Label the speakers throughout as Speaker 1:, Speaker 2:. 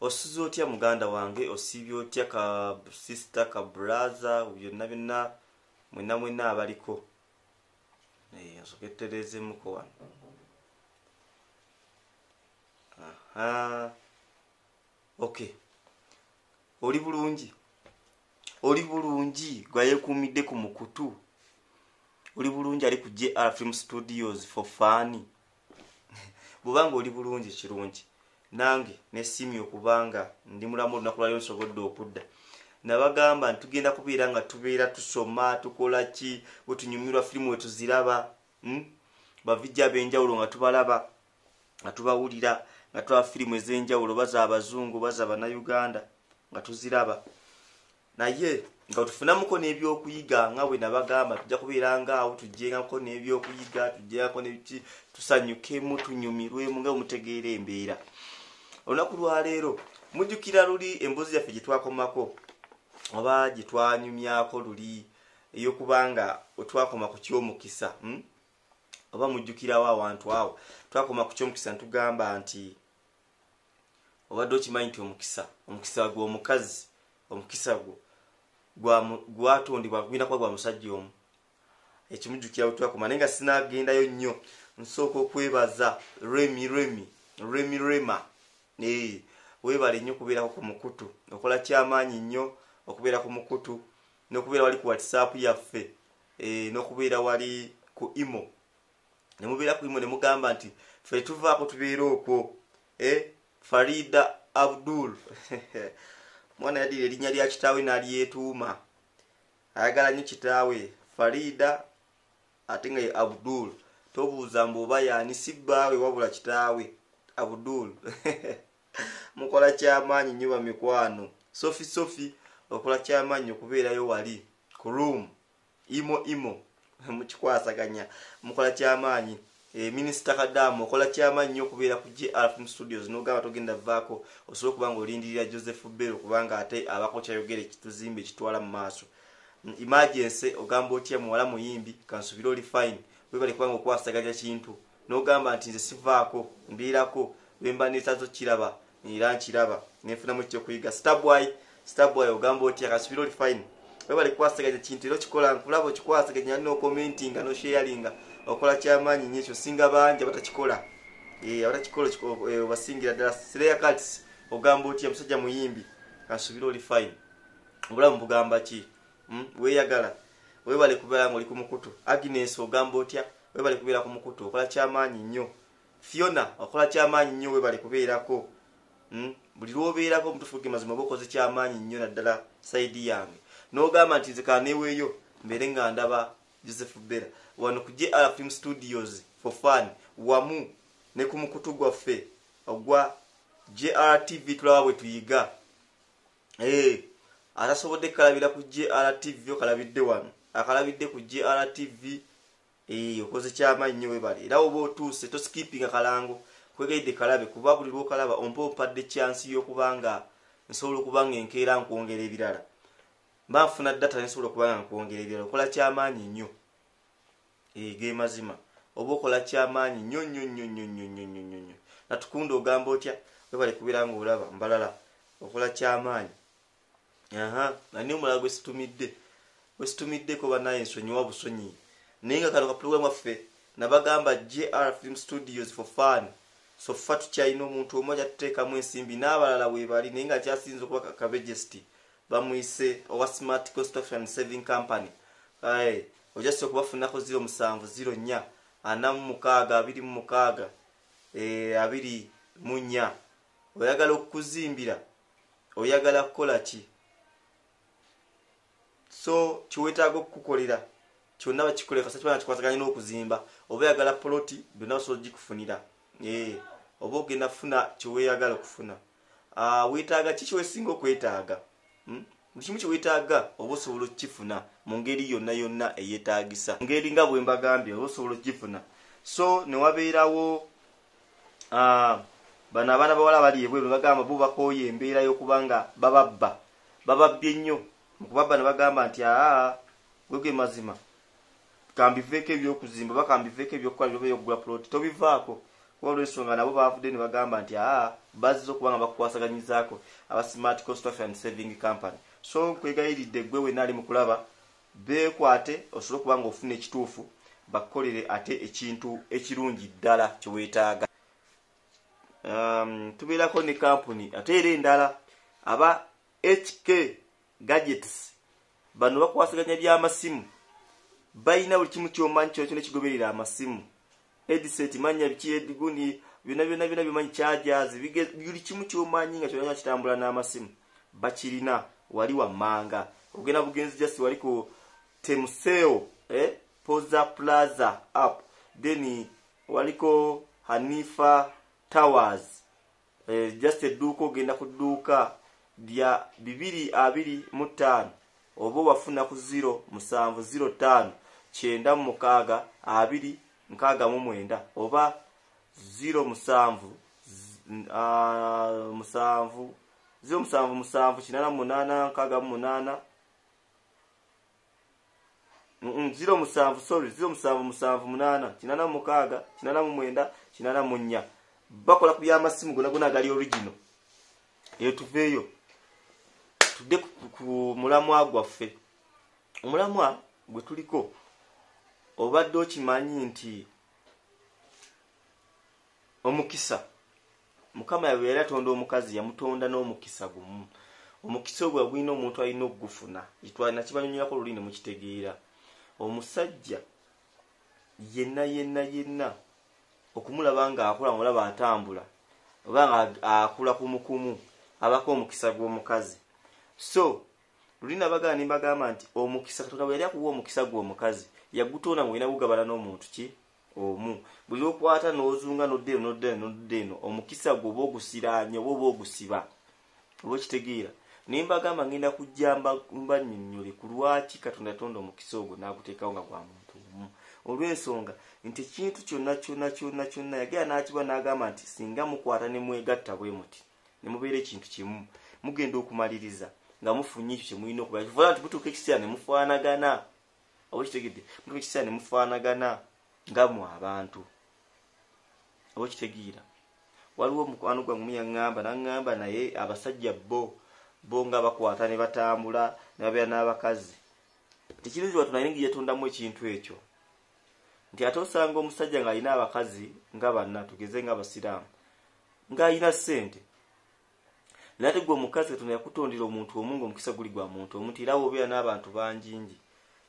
Speaker 1: osize otya muganda wange osibye otya ka sister ka brother byonna mwena abaliko nsoketerezemuko wano. Okay, oli bulungi gwayekuumidde ku mukutu, oli bulungi ali ku JR Film Studios for fun. Bubanga oli bulungi kirungi, nange nesimye okubanga ndi mulamu olunaku lwalyo nsobodde okudda. Nabagamba ntugenda kubeera nga tubeera tusoma tukola ki bwe tunyumirwa firimu we tuziraba, bavijja ab'enjawulo nga tubalaba nga tubawulira nga tuba firimu ez'enjawulo baza abazungu baza bannayuganda nga tuziraba. Naye nga tufunamuko n'ebyokuyiga nga bwe nabagamba tujja kubeera ngaawo tujjengako n'ebyokuyiga tujjengako n'ebiki tusanyukemu tunyumirwemu nga mutegeera embeera. Olunaku lwaleero mujjukira luli emboozi yaffe gye twakomako oba gye twanyumyako luli ey'okubanga otwakoma ku ky'omukisa, oba mujjukirawo awantu awo twakoma ku ky'omukisa ntugamba nti obadde okimanyi nti omukisa gw'omukazi omukisa gwo gwatondebwa gugenda kuba gwa musajja omu. Ekimujjukira bwe twakoma naye nga sinaagendayo nnyo nsooka okwebaza Rema weebale nnyo okubeerako ku mukutu, okola kyamaanyi nnyo okubeera ku mukutu n'okubeera wali ku WhatsApp yaffe n'okubeera wali ku Imo. Ne mubeera ku Imo ne mugamba nti ffe tuvaako tubeera okwo. Farida Abdul mwana yadira erinnya lya kitaawe n'alyetuuma, ayagala nnyo kitaawe Farida ate nga ye Abdul. Tobuuza mbu oba yaani si bbaawe wabula kitaawe Abdul. Mukola kyamaanyi nnyo bamikwano. Sofi okola kyamaanyi okubeerayo wali ku room Imo mukikwasaganya mukola kyamaanyi. Minisita Kadamu okola kyamaanyi nnyo okubeera ku JR Film Studios n'ogamba togenda vaako osobola okuba nga olindirira Joseph Bello kubanga ate abako kyayogera ekituzimbe ekitwala mu maaso. Emergency ogamba otya muwala muyimbi kansubira oli fine webale kubanga okwasaganya kintu n'ogamba nti nze sivaako mbiirako wemba neetazo kiraba era nkiraba nenfunamu ekyokuyiga. Starboy ogamba otya kansubira oli fine webale kwasaganya kintu era okikola nkulaba okikwasaganya no commentinga no sharinga okola kyamaanyi nnyo ekyo singa bangi abatakikola abatakikola obasingira ddala. Sireya Cuts ogamba otya musajja muyimbi kansubira oli fine obulamu bugamba ki? Weeyagala webale kubeera nga oli ku mukutu. Agnes ogamba otya webale kubeera ku mukutu okola kyamaanyi nnyo. Fiona okola kyamaanyi nnyo webale kubeerako. Buli lwobeerako omutufuuke mazima oba okoze kyamaanyi nnyo naddala saidi yange n'ogamba nti nze kaneeweeyo mbeere nga ndaba Joseph Bello wano ku JR Film Studios for fun wamu ne ku mukutu gwaffe ogwa JR TV tulaba bwe tuyiga. Atasobodde kalabira ku JR TV okalabidde wano akalabidde ku JR TV okoze kyamaanyi nnyo webale era oba otuuse toskipinga kalango kwegayidde kalabe kuba buli lwokalaba ompadde chance y'okubanga nsobola okubanga enkeera nkwongera ebirala mba nfuna data nsobola okubanga nkwongera ebirala. Okola kyamaanyi nnyo ge mazima oba okola kyamaanyi nnyo. Natukunda ogamba otya webale kubeera nga olaba mbalala okola kyamaanyi. Nani omulala gwe situmiddeko banaye nsonyiwa busonyi naye nga kano ka program waffe nabagamba JR Film Studios for fun. So ffa tukyalina omuntu omu ajja tuteekamu ensimbi n'abalala weebali naye nga akyasinza okuba kabejesti bamuyise owa Smart Construction Saving Company. Ojjasa okubafunako 0704 46 24. Oyagala okukuzimbira oyagala kukola ki? So kiwetaaga okukukolera kyonna bakikolera kasa kibana kikwasaganya n'okuzimba oba oyagala poloti byonna osobola ogikufunira. Oba ogenda kufuna kyeweeyagala okufuna. Weetaaga ki kyeweesinga okwetaaga? Buli kimu kyeweetaaga oba osobola okukifuna mu ngeri yonna eyeetaagisa. Ngeri nga bwe mbagambye oba osobola okukifuna. So ne wabeerawo bano abaana bawala bali ebweru bagamba bo bakooye embeera y'okubanga bababbye nnyo mu kubabba ne bagamba nti gwege mazima kambiveeko ebyokuzimba oba kambiveeko ebyokukola byoba eyokugula poloti tobivaako olw'ensonga nabo baavudde ne bagamba nti bazze okuba nga bakukwasaganyizaako aba Smart Coast and Saving Company. So nkwegayiridde gwe wenna ali mu kulaba beekwate osobole okuba nga ofuna ekituufu bakukolere ate ekintu ekirungi ddala kye weetaaga. Tubeerako ne kampuni ate era endala aba HK Gadgets. Bano bakwasaganya by'amasimu, balina buli kimu ky'omanyi kyonna kigoberera amasimu. Headset manya biki ediguni byonna bimanyi chargers buli kimu ky'omanyi nga kyonna kitambula n'amasimu bakirina wali wammanga. Ogenda bugenzi just wali ku Temuseo Poza Plaza up, then waliko Hanifa Towers, just edduuka ogenda ku dduuka lya 225 oba wafuna ku 0705 96269 oba 07 07 07 bakola ku by'amasimu gonna gali original. Eyo tuveeyo tudde ku mulamwa gwaffe. Omulamwa gwe tuliko obadde okimanyi nti omukisa Mukama yali yatonda omukazi yamutonda n'omukisa gumu. Omukisa ogwo gwina omuntu alina okugufuna kitwalina kibanyonyako lulini mukitegeera. Omusajja yenna okumulaba nga akola mulaba atambula oba nga akula kumukumu abako omukisa gw'omukazi. So lulina bagana ne bagamba nti omukisa Katonda bwe yali akuwa omukisa gw'omukazi yagutonda ng'olina gugabana n'omuntu ki omu. Buli okwata n'ozunga n'oddeeno omukisa gwo oba ogusiraanya oba ogusiba oba okitegeera. Ne mbagamba ngenda kujja mbannyonnyole ku lwaki Katonda yatonda omukisa ogwo n'aguteekawo nga gwa muntu omu. Olw'ensonga nti ekintu kyonna yagera n'akiba n'agamba nti singa mukwata ne mwegatta bwe muti ne mubeera ekintu kimu mugenda okumaliriza nga mufunye ekyo kye mulina okuba. Kivuga nti mutuuka ekiseera ne mufaanagana oba kitegedde mutuuka ekiseera ne mufaanagana nga mu abantu oba kitegeera. Waliwo omukwano gwange n'aŋŋamba naye abasajja bo nga bakwata ne batambula ne babeera n'abakazi. Tekirungi Katonda ayingira yatondamu ekintu ekyo nti ate osanga omusajja ng'alina abakazi nga banna tugeze ng'Abasiraamu ng'alina ssente naye ate gwe omukazi Katonda yakutondera omuntu omu ng'omukisa guli gwa muntu omu. Era obeera n'abantu bangingi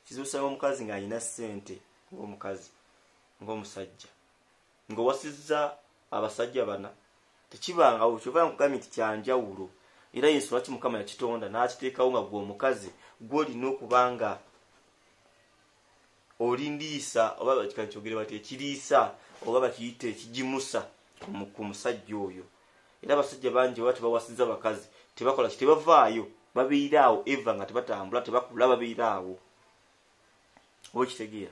Speaker 1: kizibu osanga omukazi ng'alina ssente ng'omukazi ng'omusajja ng'owasizza abasajja bana tekibangawo kyova nkugambye nti kyanjawulo. Era Yesu lwaki Mukama yakitonda n'akiteekawo nga gwe omukazi gw'olina okuba nga olindiisa oba bakikyogere bati ekiriisa oba bakiyite ekigimusa ku musajja oyo. Era abasajja bangi baba tebawasizza abakazi tebakola kitebavaayo babeeraawo eva nga tebatambula tebakula babeeraawo oba kitegeera.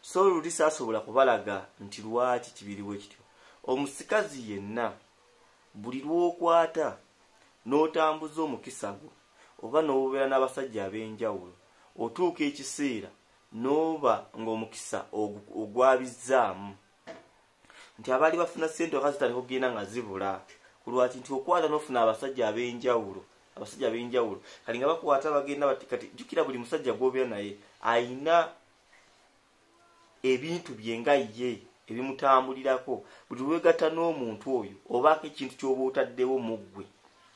Speaker 1: So luli saasobola kubalaga nti lwaki kibiriwo ekityo. Omusikazi yenna buli lw'okwata n'otambuza omukisa gwo oba n'obeera n'abasajja ab'enjawulo otuuka ekiseera n'oba ng'omukisa ogwabizzaamu nti abaali bafuna ssente waka zitandika okugenda nga zibula ku lwaki nti okwata n'ofuna abasajja ab'enjawulo kali nga bakwata bagenda bati kati jjukira buli musajja gw'obeera naye ayina ebintu bye nga ye ebimutambulirako. Buli lwegatta n'omuntu oyo obaako ekintu ky'oba otaddewo mu ggwe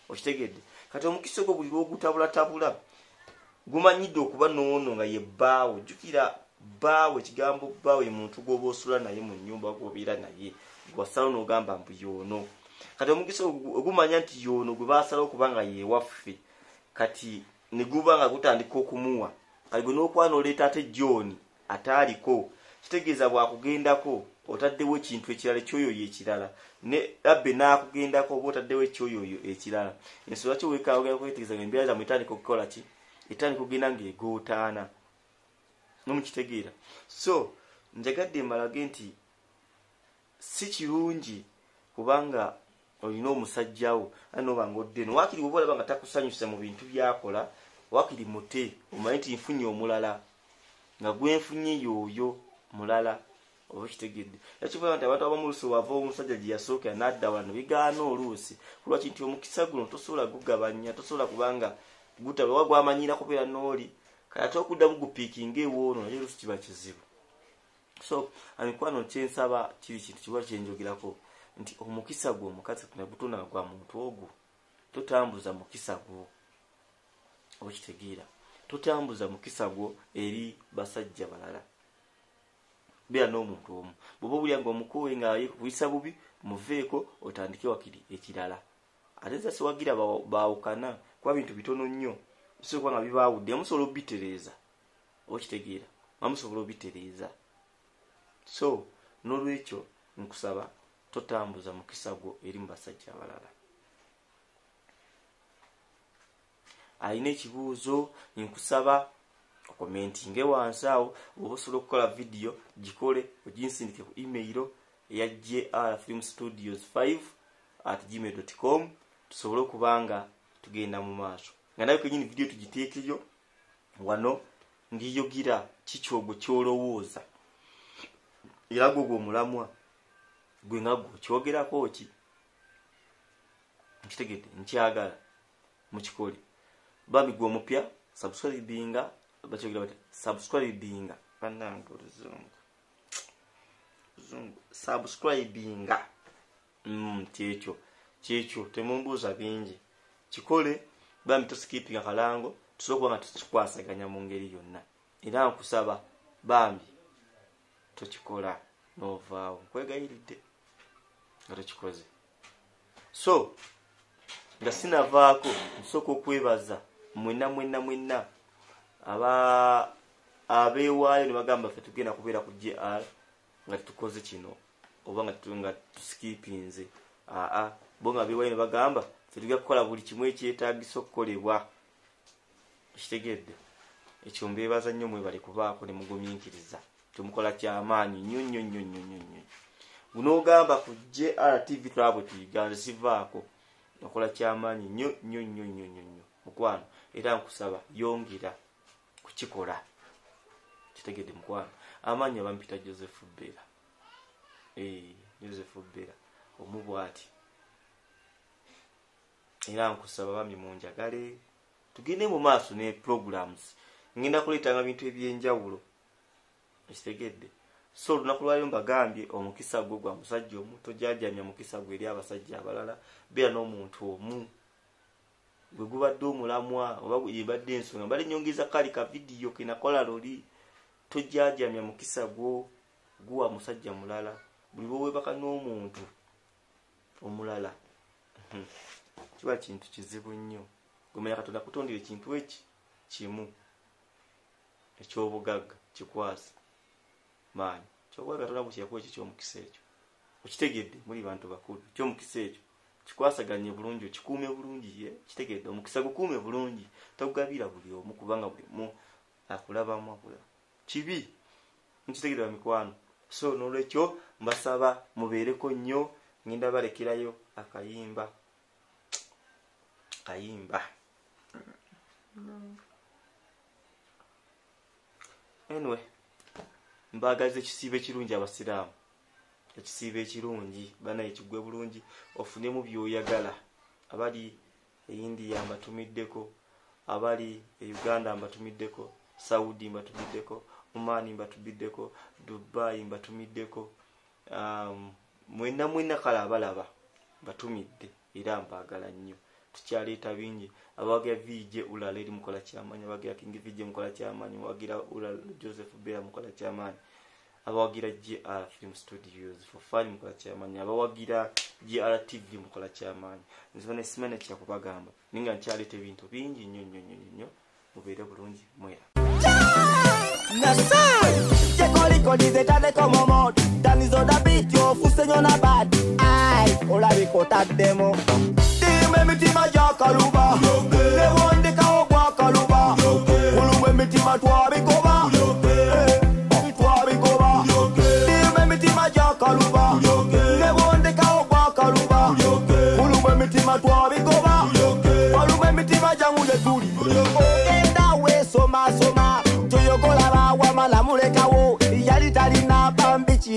Speaker 1: okitegedde. Kati omukisa ogwo buli lw'ogutabulatabula gumanyidde okuba n'ono nga ye bbaawo. Jjukira bbaawo, ekigambo bbaawo ye muntu gw'oba osula naye mu nnyumba gw'obeera naye gwasalawo n'ogamba mbu y'ono. Kati omukisa ogumanya nti y'ono gwe baasalawo okuba nga ye waffe kati ne guba nga gutandika okumuwa kali gwe n'okuba n'oleeta ate John ataaliko kitegeeza bwakugendako otaddewo ekintu ekirala ekyoyoyo ekirala ne abbe n'akugendako oba otaddewo ekyoyoyo ekirala. Ensonga ki weekawogera kwetegereza ng'embeera zammwe etandika okukola ki etandika okugenda ng'egootaana nomukitegeera. So njagadde mbalage nti si kirungi kubanga olina omusajjawo anoba nga oddeno waakiri bw'oba olaba nga takusanyusa mu bintu byakola waakiri mute omanyi nti nfunye omulala nga gwenfunye yooyo mulala okitegedde yakivula nti abantu abamulusi wava omusajja gye yasooka n'adda wano bigaana oluusi kulwaki nti omukisa guno tosobola gugabanya tosobola kubanga gutaba wagwamanyira kubeera n'oli kati okuddamu gupiikinga ewoono naye oluusi kiba kizibu. So mikwano kyensaba kiri kintu kiba kyenjogerako nti omukisa gwo omukazi tunagutuna gwa muntu ogwo totambuza mukisa gwo okitegeera totambuza mukisa gwo eri basajja balala bya n'omuntu omu bwoba bulya ng'omukuwe nga ayikuyisa bubi muveeko otandike wakiri ekirala ate za siwagira baawukana kuba bintu bitono nnyo bisobola nga bibaawudde musobola obitereeza okitegeera amusobola obitereeza. So n'olwekyo nkusaba totambuza mukisa gwo eri mu basajja abalala. Alina ekibuuzo nkusaba commentinge wansi awo oba osobola okukola video gikole oginsindike ku email eya grfilmstudios5@gmail.com tusobole okubanga tugenda mu maaso nga nayo kenyini video tugiteekeyo wano ndiyogira kikyogwo kyolowooza era gwo mulamwa gwe nga gwo kyogerako ki nkitegedde nkyagala mukikole bambi gwe omupya subscribinga bakyogera bati subscribinga banange oluzungu subscribinga kyekyo temumbuuza bingi kikole bambi toskipinga kalango tusobola kuba nga tukikwasaganya mu ngeri yonna era nkusaba bambi tokikola novaawo nkwegayiridde nga tokikoze. So nga sinavaako nsooka okwebaza mwenna abeewaayo ne bagamba ffe tugenda kubeera ku GR nga tukoze kino oba nga tuskipinze bo nga abeewaayo ne bagamba ffe tugenda kukola buli kimu ekyetaagisa okukolebwa kitegedde ekyo mbeebaza nnyo mwebale kubaako ne mugumiikiriza tumukola kyamaanyi nnyo gunoogamba ku GRTV Club tuyiganda sivaako okola kyamaanyi nnyo mukwano era nkusaba yongera kukikola kitegedde mukwano amaanyi abampita Joseph Bera omubwati era nkusaba bambi munjagale tugende mu maaso ne programs ngenda kuleetanga bintu ebyenjawulo kitegedde. So lunaku lwayo mbagambye omukisa gwo gwa musajja omu tojajamya mukisa gwe eri abasajja abalala beera n'omuntu omu gwe gubadde omulamwa oba yebadde ensonga mbale nyongeza kali ka video kenakola loli tojajamya mukisa gwo guwa musajja mulala buli bwewebaka n'omuntu omulala kiba kintu kizibu nnyo gumanya Katonda kutondera ekintu eki kimu ekyobugagga kikwasa maanyi kyobwa Katonda bukyako ekyo kyomukisa ekyo okitegedde muri bantu bakulu kyomukisa ekyo kikwasaganye bulungi kikuume bulungi kitegedde omukisa gukuume bulungi togabira buli omu kubanga buli mu akulabamu akula kibi nkitegedde mikwano. So n'olwekyo mbasaba mubeereko nnyo ngenda balekerayo akayimba anyway mbagaze ekisiibe kirungi abasiraamu ekisiibe ekirungi banaye kigwe bulungi ofunemu byoyagala abali India mbatumiddeko abali Uganda mbatumiddeko Saudi mbatumiddeko Oman mbatumiddeko Dubai mbatumiddeko mwenna kala abalaba batumidde era mbagala nnyo tukyaleeta bingi abawagira vije ulala eri mukola kyamaanyi abawagira King vije mukola kyamaanyi abawagira ulala Joseph Bera mukola kyamaanyi abawagira GR Film Studios for fun mukola kyamaanyi abawagira GRTV mukola kyamaanyi nzibone simene kya kubagamba ninga nkyaleeta ebintu bingi nnyo mubeere bulungi mwera Dize tade como mod Danizo da beat yo fusenyo na bad Ay, ola bikota demo Dime mitima ja kaluba Ne wonde ka ogwa kaluba Ulumwe mitima tuwa bikoba Tuwa bikoba Dime mitima ja kaluba Ne wonde ka ogwa kaluba Ulumwe mitima tuwa bikoba Ulumwe mitima ja ngule tuli Ogenda we soma Joyokola ba wamala mulekawo Yali talina bambichi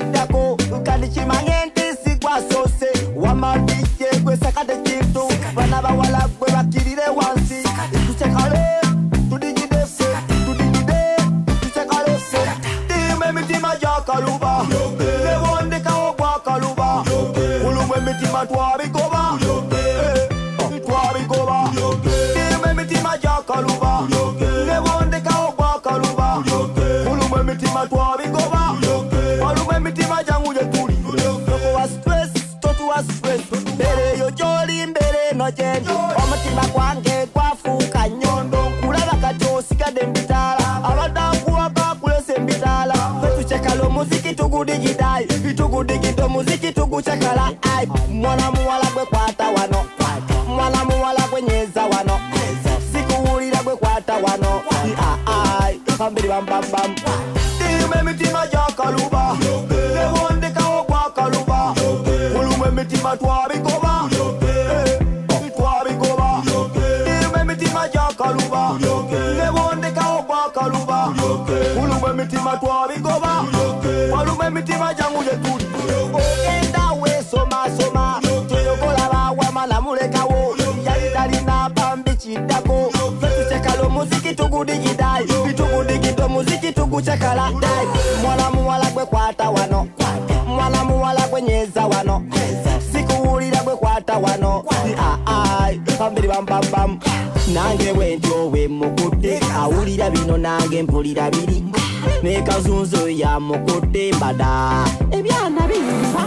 Speaker 2: emitima twabigoba twabigoba tima emitima gyakaluba nebondekawo gwakaluba kuluma emitima twabigoba waluma emitima jangu gyetuli tokuwa stress totuwa stress mbere yo gyoli mbere no gyendi omutima gwange gwafuuka nyondo nkulaba kati osigadde mbitaala abadde akuwaka kulesa embitaala fe tucekala omuziki tugudigidai tugudigida omuziki tugucekala mwana muwala gwe kwata wano mwana muwala gwe nyeza wano sikuwulira gwe kwata wano pambiri bambambam tima emitima gyakaluba nebondekawo gwakaluba kuluma emitima twabigoba twabigoba tima emitima gyakaluba nebondekawo gwakaluba kuluma emitima twabigoba waluma emitima jangu gyetuli ogenda wesomasoma toyokola bawama namulekawo yali talina bambi kiddako fe tucekala omuziki tugudigidai bitugudigida omuziki tugucekala mwana muwala gwe kwata wano mwana muwala gwe nyeza wano sikuwulira gwe kwata wano pambiri bambambam nange bwentyo bwemukudde awulira bino nange mpulira biri nekazunzo ya mukudde mbada ebyana bifa